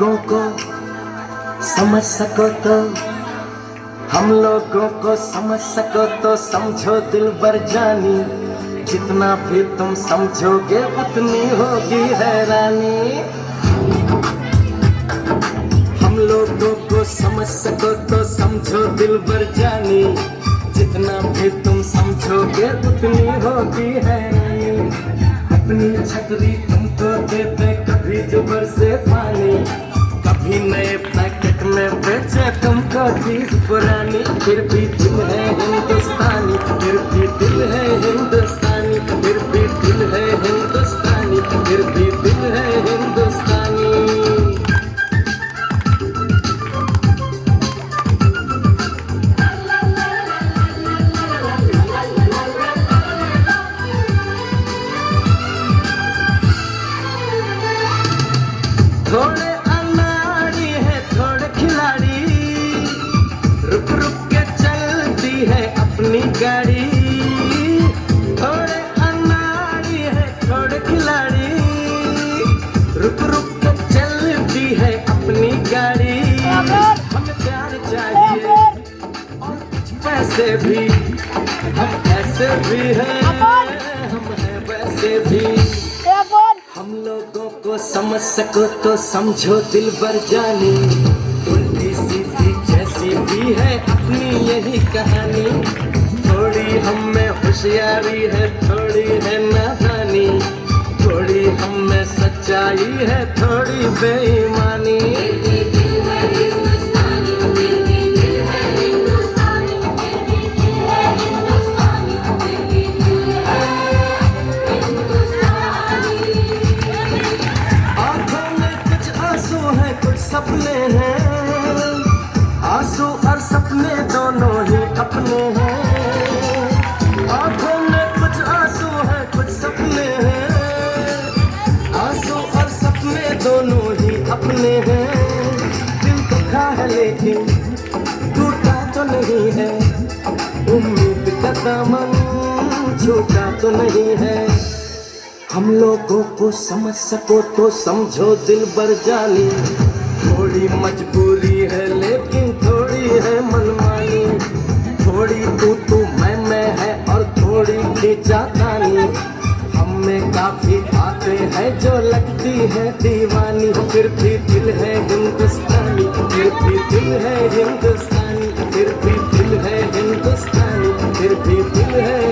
लोगों को समझ सको तो, हम लोगों को समझ सको तो समझो दिलबर जानी, जितना भी तुम समझोगे उतनी होगी हैरानी। हम लोगों को समझ सको तो समझो दिलबर जानी, जितना भी तुम समझोगे उतनी होगी हैरानी। अपनी छतरी तुमको देते कभी जुबर से पानी, कभी नए पैकेट में बेचे तुमको चीज पुरानी। फिर भी दिल है हिंदुस्तानी, फिर भी दिल है हिंदुस्तानी, फिर भी दिल है हिंदुस्तानी, फिर भी दिल है हिंदुस्तानी। थोड़े अनाड़ी है थोड़े खिलाड़ी, रुक रुक के चलती है अपनी गाड़ी। थोड़े अनाड़ी है थोड़े खिलाड़ी, रुक रुक के चलती है अपनी गाड़ी। हमें प्यार चाहिए और कुछ पैसे भी, हम ऐसे भी हैं, हम हैं वैसे भी। हम लोगों को समझ सको तो समझो दिलबर जानी, उल्टी सीधी जैसी भी है अपनी यही कहानी। थोड़ी हम में होशियारी है थोड़ी है नादानी, थोड़ी हम में सच्चाई है थोड़ी बेईमानी। सपने हैं आंसू और सपने दोनों ही अपने हैं। आंखों में कुछ आंसू है कुछ सपने हैं, आंसू और सपने दोनों ही अपने हैं। दिल दुखा है लेकिन टूटा तो नहीं है, उम्मीद का दामन छूटा तो नहीं है। हम लोगों को समझ सको तो समझो दिलबर जानी, थोड़ी मजबूरी है लेकिन थोड़ी है मनमानी। थोड़ी तू मैं है और थोड़ी खींचातानी, हम में काफी आते हैं जो लगती है दीवानी। फिर भी दिल है हिंदुस्तानी, फिर भी दिल है हिंदुस्तानी, फिर भी दिल है हिंदुस्तानी, फिर भी दिल है